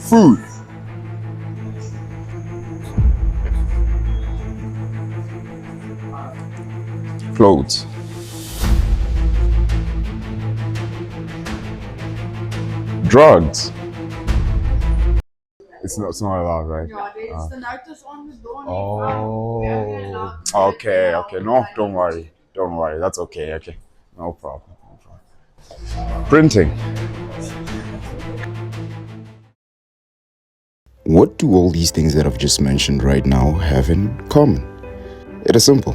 Food. Clothes. Drugs. It's not allowed, right? Oh. Okay. No, don't worry. Don't worry. That's okay. Okay. No problem. No problem. Printing. What do all these things that I've just mentioned right now have in common? It is simple.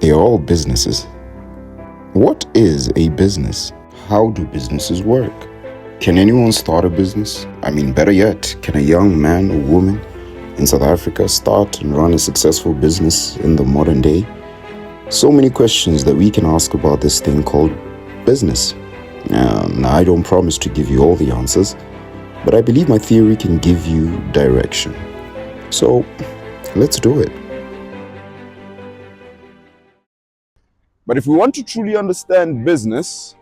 They are all businesses. What is a business? How do businesses work? Can anyone start a business? I mean, better yet, can a young man or woman in South Africa start and run a successful business in the modern day? So many questions that we can ask about this thing called business. Now, I don't promise to give you all the answers, but I believe my theory can give you direction. So, let's do it. But if we want to truly understand business,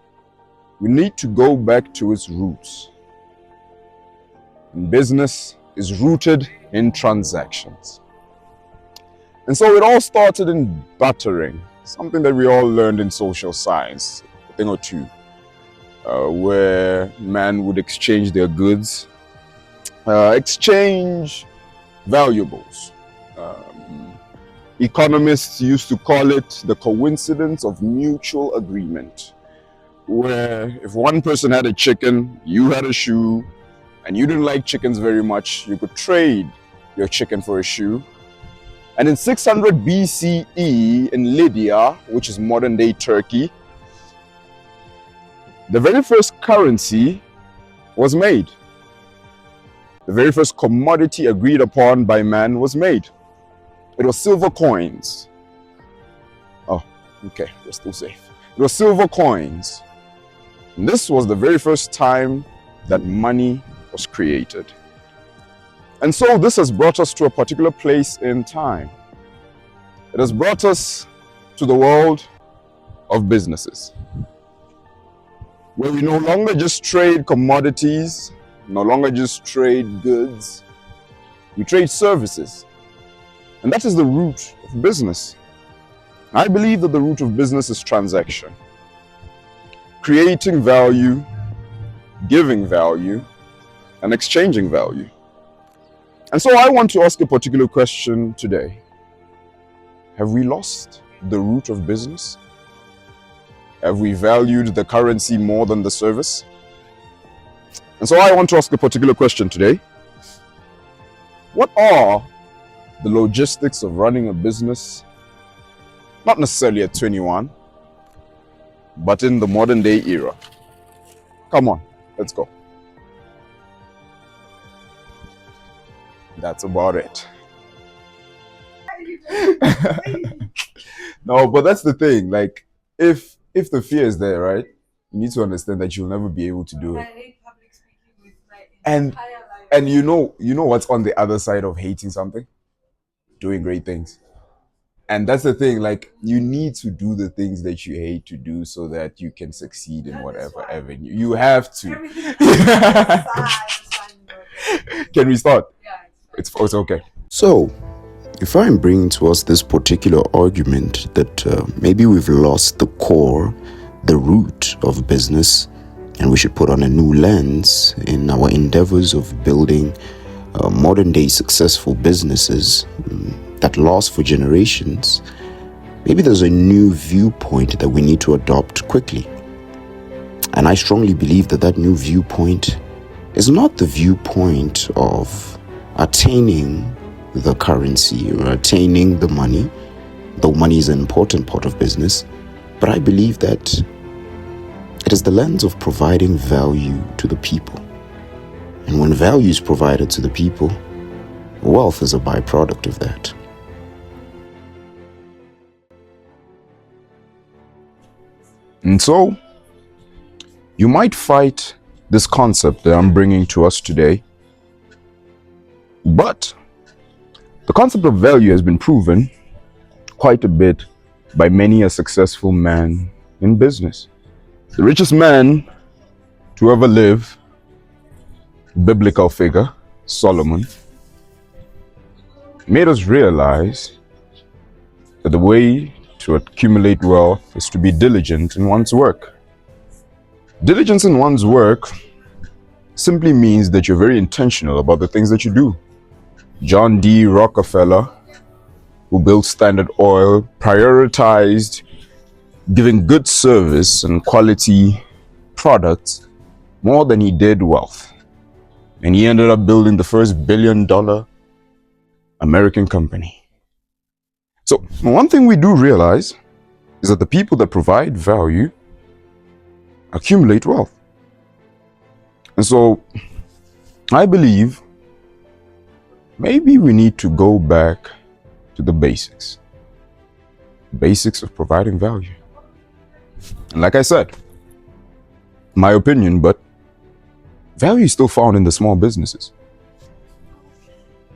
we need to go back to its roots. And business is rooted in transactions. And so it all started in bartering, something that we all learned in social science, a thing or two, where man would exchange their goods, exchange valuables. Economists used to call it the coincidence of mutual agreement, where if one person had a chicken, you had a shoe, and you didn't like chickens very much, you could trade your chicken for a shoe. And in 600 BCE in Lydia, which is modern day Turkey, the very first currency was made. The very first commodity agreed upon by man was made. It was silver coins. Oh, okay, we're still safe. It was silver coins. And this was the very first time that money was created. And so this has brought us to a particular place in time. It has brought us to the world of businesses, where we no longer just trade commodities, no longer just trade goods, we trade services. And that is the root of business. I believe that the root of business is transaction. Creating value, giving value, and exchanging value. And so I want to ask a particular question today. Have we lost the root of business? Have we valued the currency more than the service? And so I want to ask a particular question today. What are the logistics of running a business, not necessarily at 21, but in the modern day era? Come on, let's go. That's about it. No, but that's the thing. Like, if the fear is there, right, you need to understand that you'll never be able to do I it. hate public speaking with my And entire life. and you know what's on the other side of hating something? Doing great things. And that's the thing, like, you need to do the things that you hate to do so that you can succeed in That is whatever why. avenue. You have to. Everything it's fine. Can we start? Yeah, it's fine. It's okay. So, if I'm bringing to us this particular argument that maybe we've lost the core, the root of business, and we should put on a new lens in our endeavors of building modern day successful businesses that last for generations, maybe there's a new viewpoint that we need to adopt quickly. And I strongly believe that that new viewpoint is not the viewpoint of attaining the currency or attaining the money, though money is an important part of business, but I believe that it is the lens of providing value to the people. And when value is provided to the people, wealth is a byproduct of that. And so, you might fight this concept that I'm bringing to us today, but the concept of value has been proven quite a bit by many a successful man in business. The richest man to ever live, biblical figure, Solomon, made us realize that the way to accumulate wealth is to be diligent in one's work. Diligence in one's work simply means that you're very intentional about the things that you do. John D. Rockefeller, who built Standard Oil, prioritized giving good service and quality products more than he did wealth. And he ended up building the first billion-dollar American company. So one thing we do realize is that the people that provide value accumulate wealth. And so I believe maybe we need to go back to the basics of providing value. And like I said, my opinion, but value is still found in the small businesses.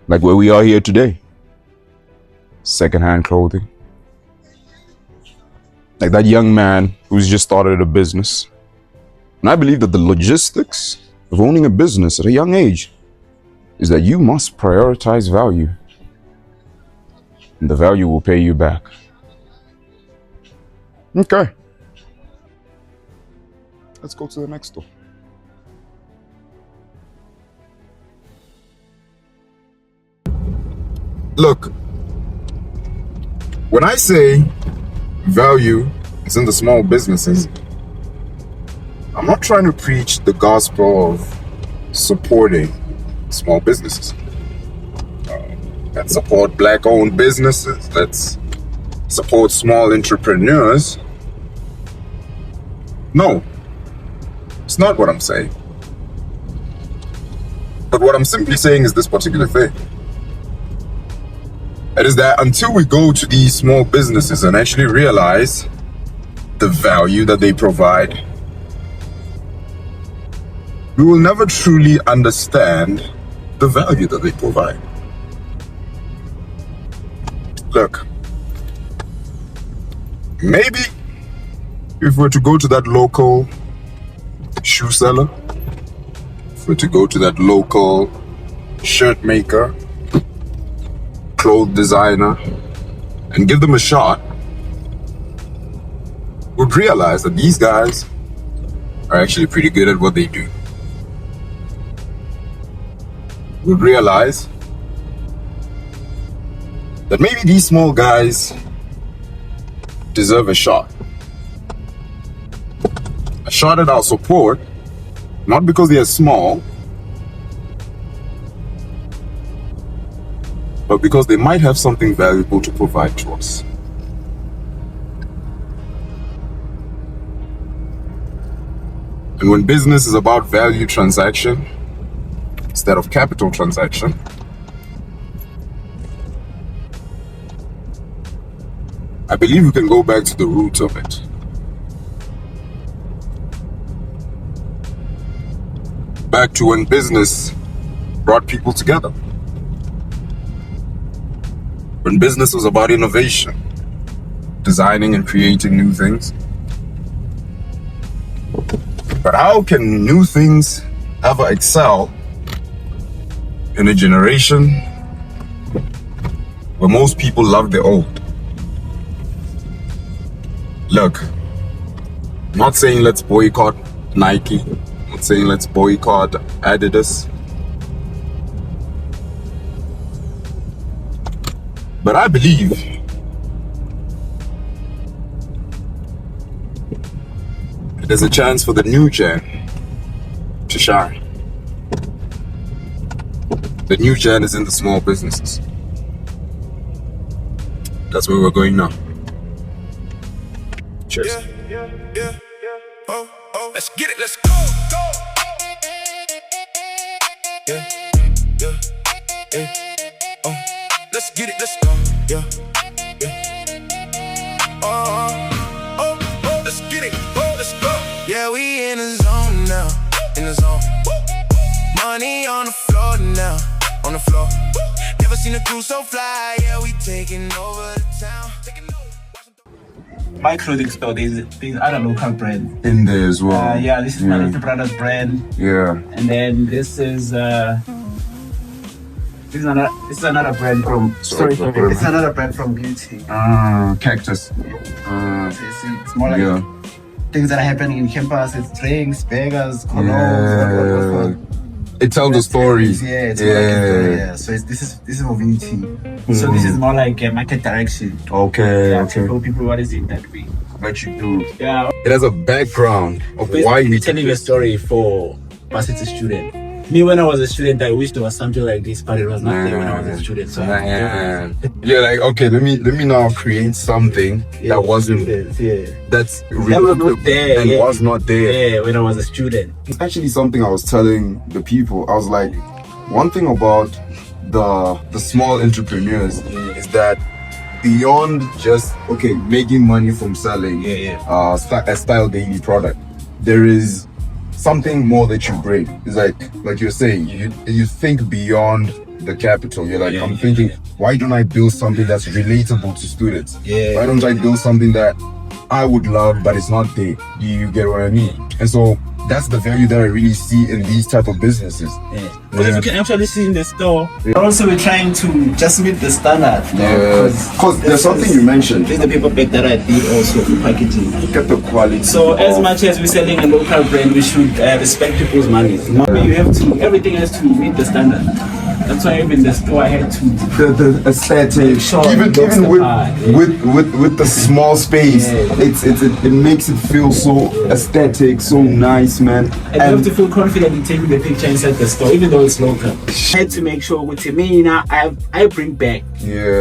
Like where we are here today. Secondhand clothing. Like that young man who's just started a business. And I believe that the logistics of owning a business at a young age is that you must prioritize value. And the value will pay you back. Okay. Let's go to the next door. Look, when I say value is in the small businesses, I'm not trying to preach the gospel of supporting small businesses. Let's support black-owned businesses. Let's support small entrepreneurs. No, it's not what I'm saying. But what I'm simply saying is this particular thing. It is that until we go to these small businesses and actually realize the value that they provide, we will never truly understand the value that they provide. Look, maybe if we're to go to that local shoe seller, if we're to go to that local shirt maker, clothes designer, and give them a shot, would realize that these guys are actually pretty good at what they do. Would realize that maybe these small guys deserve a shot. A shot at our support, not because they are small, but because they might have something valuable to provide to us. And when business is about value transaction instead of capital transaction, I believe we can go back to the roots of it. Back to when business brought people together. When business was about innovation, designing and creating new things. But how can new things ever excel in a generation where most people love the old? Look, I'm not saying let's boycott Nike. I'm not saying let's boycott Adidas. But I believe there's a chance for the new gen to shine. The new gen is in the small businesses. That's where we're going now. Cheers. Oh, let's get it, let's go. Let's get it, let's go. Let's get it, let's go. Yeah, we in the zone now, in the zone. Money on the floor now, on the floor. Never seen a crew so fly, yeah, we taking over the town. My clothing store, there's other local brands. In there as well. Yeah, this is my little brother's brand. Yeah. And then this is This is another brand from. Sorry. This is another brand from Beauty. Cactus. It's more like Yeah. things that are happening in campus. It's drinks, burgers, colognes. It tells a story. Yeah, it's more like a story, yeah. So this is for Beauty. So this is more like a market direction. Okay. Yeah, to show people what is it that we. But you do. Yeah. It has a background of why you telling a story for varsity student. Me, when I was a student, I wished there was something like this, but it was not there when I was a student. So You're like, okay, let me now create something that wasn't that's was not there, and yeah. was not there. yeah, when I was a student. It's actually something I was telling the people. I was like, one thing about the small entrepreneurs is that beyond just making money from selling a style daily product, there is something more that you bring. It's like you're saying, you think beyond the capital. You're like, I'm thinking, why don't I build something that's relatable to students? Why don't I build something that I would love but it's not there? Do you get what I mean? And so that's the value that I really see in these type of businesses. Because you can actually see in the store. Also, we're trying to just meet the standard. Because there's something you mentioned. This is the paper bag that I did also for packaging. Look at the quality. So as much as we're selling a local brand, we should respect people's money. You have to, everything has to meet the standard. That's why even the store I had to the aesthetic, even with the small space, it makes it feel so aesthetic, so nice, man. And you have to feel confident in taking the picture inside the store, even though it's local. I had to make sure with me now I bring back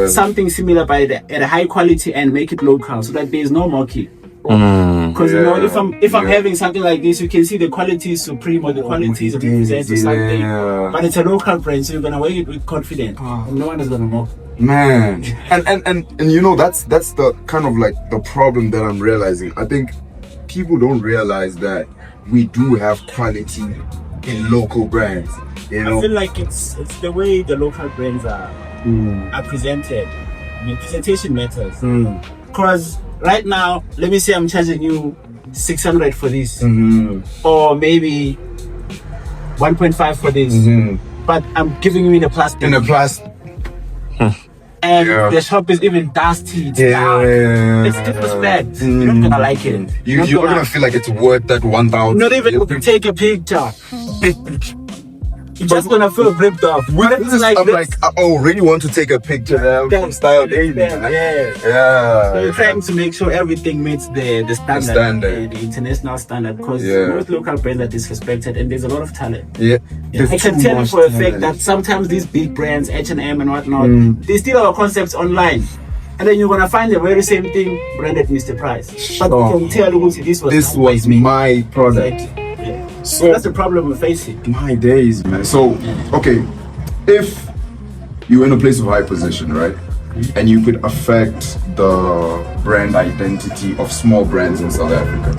something similar but at a high quality and make it local so that there is no mocking. Because you know, if I'm having something like this, you can see the quality is supreme or the quality is represents something. But it's a local brand, so you're gonna wear it with confidence. And no one is gonna mock. Man, and you know that's the kind of like the problem that I'm realizing. I think people don't realize that we do have quality in local brands. You know, I feel like it's the way the local brands are presented. I mean, presentation matters. Because right now, let me say I'm charging you 600 for this, or maybe 1.5 for this, but I'm giving you in a plastic. And the shop is even dusty. It's dark. It's disrespect. You're not gonna like it. You're gonna feel like it's worth that 1,000. Not even if you take a picture. You're just gonna feel ripped off. I already want to take a picture from Style Daily. So you're trying to make sure everything meets the standard. The international standard, because most local brands are disrespected and there's a lot of talent. I can tell you for a fact that sometimes these big brands, H&M and whatnot, they steal our concepts online. And then you're gonna find the very same thing branded Mr. Price. But you can tell this was my product. Exactly. So that's the problem we're facing. My days, man. So, okay, if you're in a place of high position, right, and you could affect the brand identity of small brands in South Africa,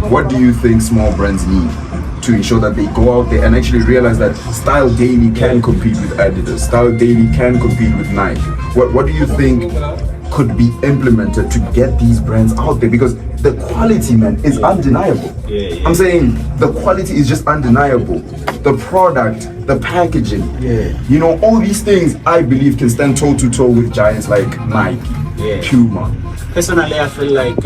what do you think small brands need to ensure that they go out there and actually realize that Style Daily can compete with Adidas, Style Daily can compete with Nike? What do you think could be implemented to get these brands out there? Because the quality, man, is undeniable. I'm saying the quality is just undeniable. The product, the packaging, you know, all these things I believe can stand toe to toe with giants like Nike, Puma. Personally, I feel like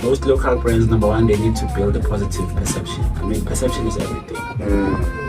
most local brands, number one, they need to build a positive perception. I mean, perception is everything.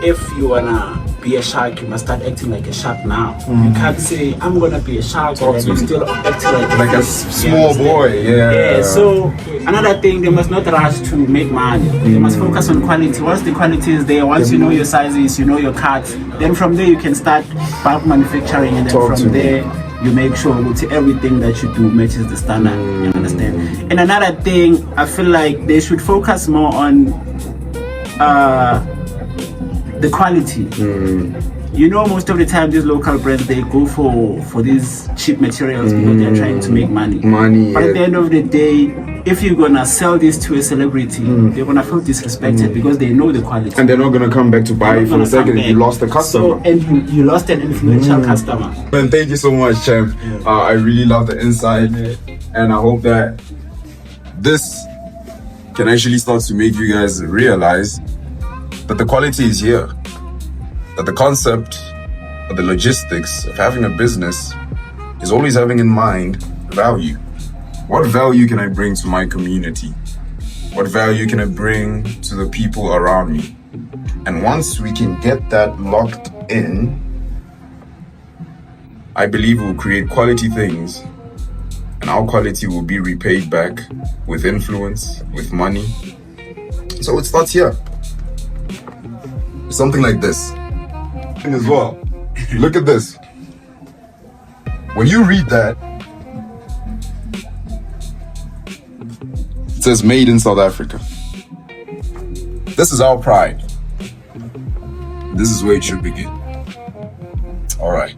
If you wanna be a shark, you must start acting like a shark now. You can't say, I'm gonna be a shark, and then you still acting like a small boy. So another thing, they must not rush to make money. They must focus on quality. Once the quality is there, once you know your sizes, you know your cuts, then from there you can start bulk manufacturing, and then from there you make sure that everything that you do matches the standard. You understand? And another thing, I feel like they should focus more on the quality. You know, most of the time these local brands, they go for these cheap materials because they're trying to make money. But at the end of the day, if you're gonna sell this to a celebrity, they're gonna feel disrespected because they know the quality. And they're not gonna come back to buy it for a second. You lost the customer. So, and you lost an influential customer. Man, thank you so much, champ. I really love the insight, and I hope that this can actually start to make you guys realize that the quality is here, that the concept or the logistics of having a business is always having in mind value. What value can I bring to my community? What value can I bring to the people around me? And once we can get that locked in, I believe we'll create quality things, and our quality will be repaid back with influence, with money. So it starts here. Something like this. And as well, look at this. When you read that, it says made in South Africa. This is our pride. This is where it should begin. All right.